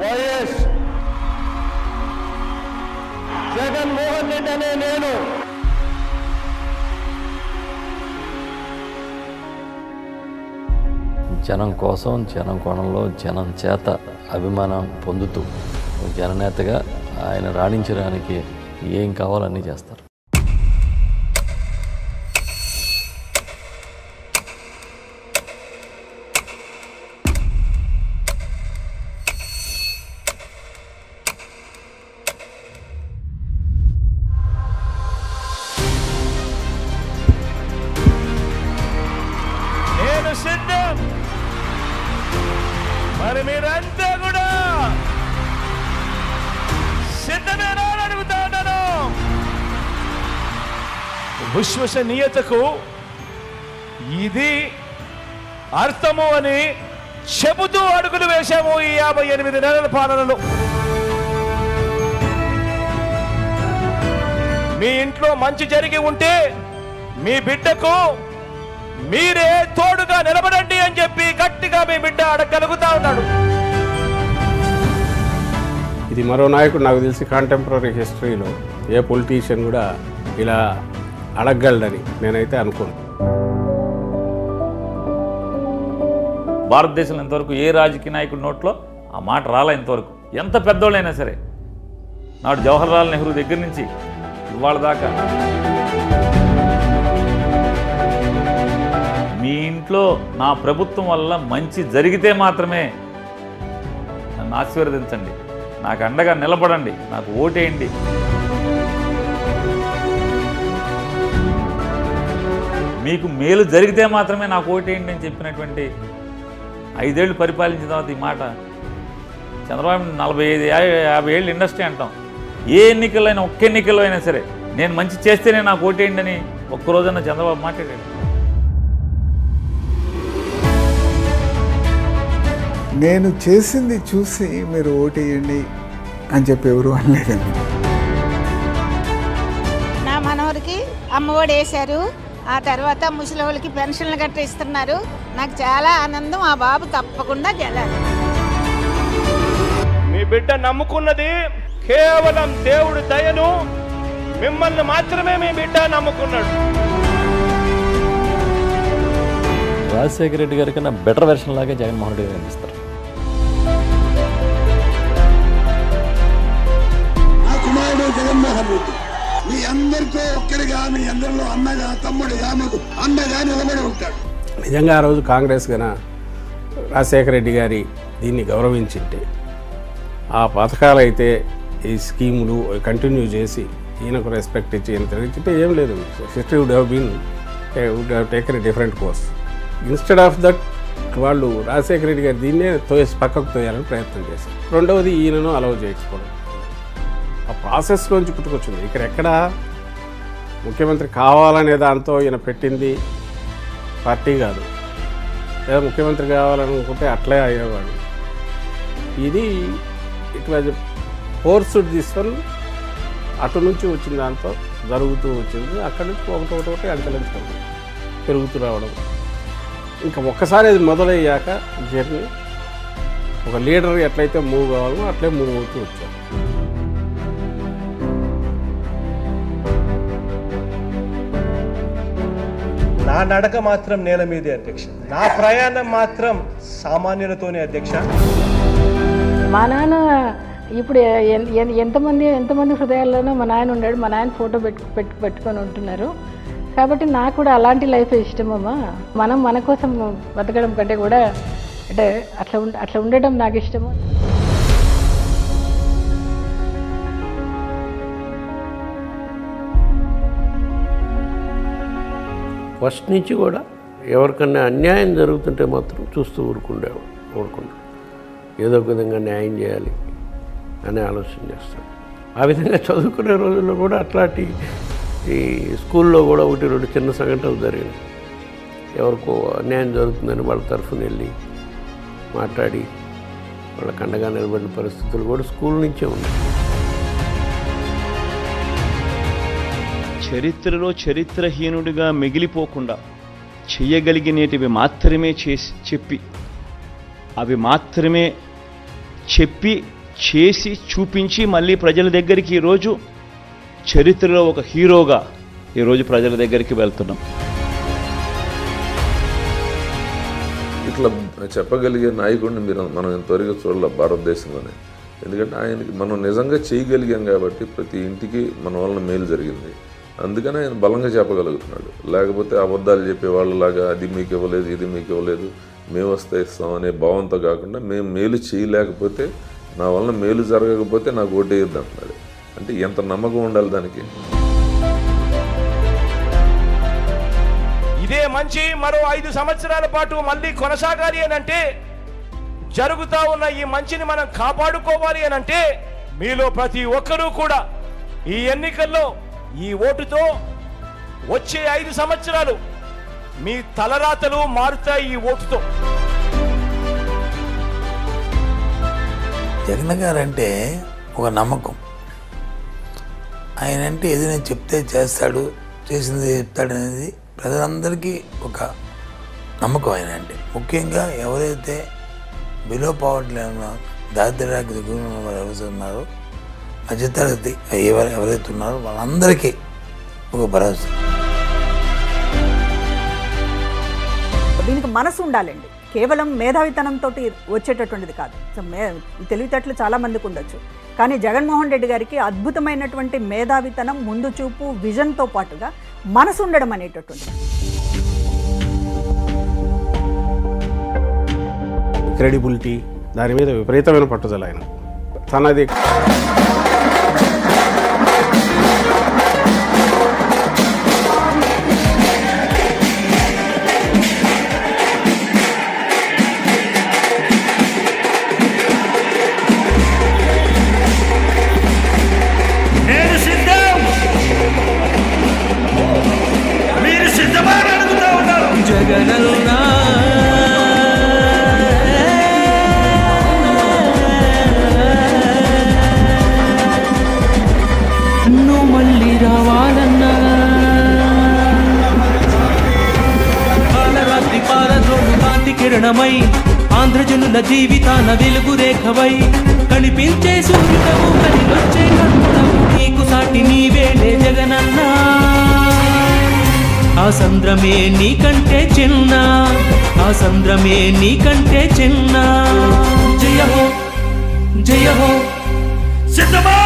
YS Jaganmohan Reddy అనే నేను జనం కోసం, జనం కోణంలో, జనం చేత అభిమానం పొందుతూ జననేతగా ఆయన రాణించడానికి ఏం కావాలన్నీ చేస్తారు. నేను సిద్ధం. మరి మీరంతా కూడా సిద్ధమేనా అని అడుగుతా ఉన్నాను. విశ్వసనీయతకు ఇది అర్థము అని చెబుతూ అడుగులు వేశాము ఈ 58 నెలల పాలనలో. మీ ఇంట్లో మంచి జరిగి ఉంటే మీ బిడ్డకు మీరే తోడుగా నిలబడండి అని చెప్పి గట్టిగా మీ బిడ్డ అడగలుగుతా ఉన్నాడు. ఇది మరో నాయకుడు నాకు తెలిసి కాంటెంపరీ హిస్టరీలో ఏ పొలిటీషియన్ కూడా ఇలా అడగగలడని నేనైతే అనుకోను. భారతదేశంలో ఇంతవరకు ఏ రాజకీయ నాయకుడి నోట్లో ఆ మాట రాలా ఇంతవరకు. ఎంత పెద్దోళ్ళైనా సరే, నాడు జవహర్లాల్ నెహ్రూ దగ్గర నుంచి ఇవాళ దాకా మీ ఇంట్లో నా ప్రభుత్వం వల్ల మంచి జరిగితే మాత్రమే నన్ను ఆశీర్వదించండి, నాకు అండగా నిలబడండి, నాకు ఓటేయండి. మీకు మేలు జరిగితే మాత్రమే నాకు ఓటేయండి అని చెప్పినటువంటి 5 ఏళ్ళు పరిపాలించిన తర్వాత ఈ మాట చంద్రబాబు 45-50 ఏళ్ళు ఇండస్ట్రీ అంటాం. ఏ ఎన్నికల్లో అయినా, ఒక్క ఎన్నికల్లో అయినా సరే నేను మంచి చేస్తేనే నాకు ఓటేయండి అని ఒక్కరోజన్నా చంద్రబాబు మాట్లాడాడు. నేను చేసింది చూసి మీరు ఓటేయండి అని చెప్పి ఎవరు అనలేదండి. నా మనవరికి అమ్మఒడి వేశారు, ఆ తర్వాత ముసలి వాళ్ళకి పెన్షన్లు గట్రా ఇస్తున్నారు. నాకు చాలా ఆనందం. ఆ బాబు తప్పకుండా గెలాలి. మీ బిడ్డ నమ్ముకున్నది కేవలం దేవుడి దయను, మిమ్మల్ని మాత్రమే మీ బిడ్డ నమ్ముకున్నాడు. రాజశేఖర రెడ్డి గారి కన్నా బెటర్ వెర్షన్ లాగే జగన్మోహన్ రెడ్డి గారు కనిపిస్తారు. కుమారుడు జగన్మోహన్ రెడ్డి మీ అందరితో ఒక్కరిగా, మీ అందరిలో అన్నగా, తమ్ముడిగా, మాకు అన్నగా నిలబడి ఉంటాడు. నిజంగా ఆ రోజు కాంగ్రెస్ గన రాజశేఖర రెడ్డి గారి దీన్ని గౌరవించింటే, ఆ పథకాలు అయితే ఈ స్కీములు కంటిన్యూ చేసి ఈయనకు రెస్పెక్ట్ ఇచ్చి ఈయన తెలియచితే ఏం లేదు, history would have taken a different course. Instead of that వాళ్ళు రాజశేఖర రెడ్డి గారు దీన్నే పక్కకు తోయాలని ప్రయత్నం చేశారు. రెండవది ఈయనను అలౌ చేయకపోవడం, ఆ ప్రాసెస్లోంచి పుట్టుకొచ్చింది. ఇక్కడ ఎక్కడ ముఖ్యమంత్రి కావాలనే దాంతో ఈయన పెట్టింది పార్టీ కాదు, లేదా ముఖ్యమంత్రి కావాలనుకుంటే అట్లే అయ్యేవాడు. ఇది it was forced this one, అటు నుంచి వచ్చిన దాంతో జరుగుతూ వచ్చింది. అక్కడి నుంచి ఒకటి అంచెలంచుకుంది పెరుగుతూ రావడం. ఇంకా ఒక్కసారి అది మొదలయ్యాక జర్నీ ఒక లీడర్ ఎట్లయితే మూవ్ కావాలో అట్లే మూవ్ అవుతూ వచ్చారు. నా నడక మాత్రం నేల మీదే అధ్యక్ష, నా ప్రయాణం మాత్రం సామాన్యులతోనే అధ్యక్ష. మా నాన్న ఇప్పుడు ఎంతమంది హృదయాల్లోనూ మా నాయన ఉన్నాడు. మా నాయన ఫోటో పెట్టుకొని ఉంటున్నారు. కాబట్టి నాకు కూడా అలాంటి లైఫ్ ఇష్టమమ్మా. మనం మన కోసం బతకడం కంటే కూడా అంటే అట్లా ఉండటం నాకు ఇష్టము. ఫస్ట్ నుంచి కూడా ఎవరికన్నా అన్యాయం జరుగుతుంటే మాత్రం చూస్తూ ఊరుకుండా ఏదో ఒక విధంగా న్యాయం చేయాలి అనే ఆలోచన చేస్తాడు. ఆ విధంగా చదువుకునే రోజుల్లో కూడా అట్లాంటి ఈ స్కూల్లో కూడా 1-2 చిన్న సంఘటనలు జరిగినాయి. ఎవరికో అన్యాయం జరుగుతుందని వాళ్ళ తరఫున వెళ్ళి మాట్లాడి వాళ్ళకి అండగా నిలబడిన పరిస్థితులు కూడా స్కూల్ నుంచే ఉన్నాయి. చరిత్రలో చరిత్రహీనుడిగా మిగిలిపోకుండా చేయగలిగినటివి మాత్రమే చెప్పి అవి మాత్రమే చెప్పి చేసి చూపించి మళ్ళీ ప్రజల దగ్గరికి ఈరోజు చరిత్రలో ఒక హీరోగా ఈరోజు ప్రజల దగ్గరికి వెళ్తున్నాం. ఇట్లా చెప్పగలిగే నాయకుడిని మనం ఇంతవరకు చూడాలి భారతదేశంలోనే. ఎందుకంటే ఆయనకి మనం నిజంగా చేయగలిగాం కాబట్టి ప్రతి ఇంటికి మన వలన మేలు జరిగింది. అందుకని ఆయన బలంగా చెప్పగలుగుతున్నాడు. లేకపోతే అబద్ధాలు చెప్పే వాళ్ళలాగా అది మీకు ఇవ్వలేదు, ఇది మీకు ఇవ్వలేదు, మేము వస్తే ఇస్తాం అనే భావంతో కాకుండా మేము మేలు చేయలేకపోతే, నా వలన మేలు జరగకపోతే నాకు ఓటేయద్దు అంటున్నాడు. అంటే ఎంత నమ్మకం ఉండాలి దానికి. ఇదే మంచి మరో 5 సంవత్సరాల పాటు మళ్ళీ కొనసాగాలి అనంటే, జరుగుతా ఉన్న ఈ మంచిని మనం కాపాడుకోవాలి అనంటే, మీలో ప్రతి ఒక్కరూ కూడా ఈ ఎన్నికల్లో ఈ ఓటుతో వచ్చే 5 సంవత్సరాలు మీ తలరాతలు మారుతాయి ఈ ఓటుతో. జగన్ గారు అంటే ఒక నమ్మకం. ఆయన అంటే ఏదైనా చెప్తే చేస్తాడు, చేసింది చెప్తాడు అనేది ప్రజలందరికీ ఒక నమ్మకం. ఆయన అంటే ముఖ్యంగా ఎవరైతే బిలో పావర్టీ దారిద్ర్యానికి దిగువ ఎవరైతే ఉన్నారో, మధ్యతరగతి ఎవరైతే ఉన్నారో వాళ్ళందరికీ ఒక భరోసా. దీనికి మనసు ఉండాలండి, కేవలం మేధావితనంతో వచ్చేటటువంటిది కాదు. తెలివితేటలు చాలా మందికి ఉండొచ్చు, కానీ జగన్మోహన్ రెడ్డి గారికి అద్భుతమైనటువంటి మేధావితనం, ముందు చూపు, విజన్తో పాటుగా మనసు ఉండడం అనేటటువంటిది. క్రెడిబిలిటీ దాని మీద విపరీతమైన పట్టుదల ఆయన. తనది కిరణమై ఆంధ్రజనుల జీవితాన వెలుగు రేఖవై కనిపించే సూర్యుడవు, కలిగొచ్చే కన్నుడవు, నీకు సాటి నీవేలే జగనన్నా. ఆ సంద్రమే నీకంటే చిన్న, ఆ సంద్రమే నీకంటే చిన్న. జయ హో జయ హో సిద్ధమా.